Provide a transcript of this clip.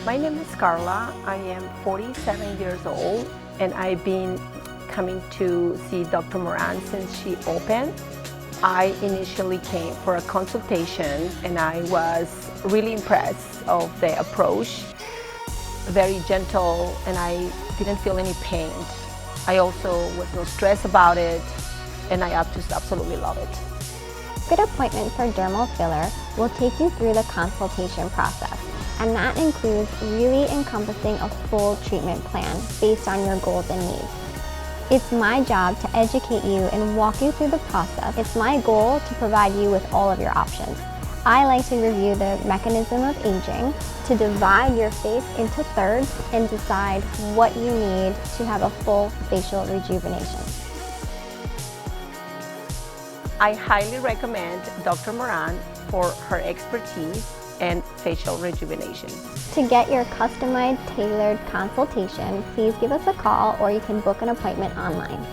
My name is Carla. I am 47 years old and I've been coming to see Dr. Moran since she opened. I initially came for a consultation and I was really impressed of the approach. Very gentle and I didn't feel any pain. I also was no stress about it and I just absolutely love it. A good appointment for dermal filler will take you through the consultation process, and that includes really encompassing a full treatment plan based on your goals and needs. It's my job to educate you and walk you through the process. It's my goal to provide you with all of your options. I like to review the mechanism of aging, to divide your face into thirds and decide what you need to have a full facial rejuvenation. I highly recommend Dr. Moran for her expertise and facial rejuvenation. To get your customized, tailored consultation, please give us a call or you can book an appointment online.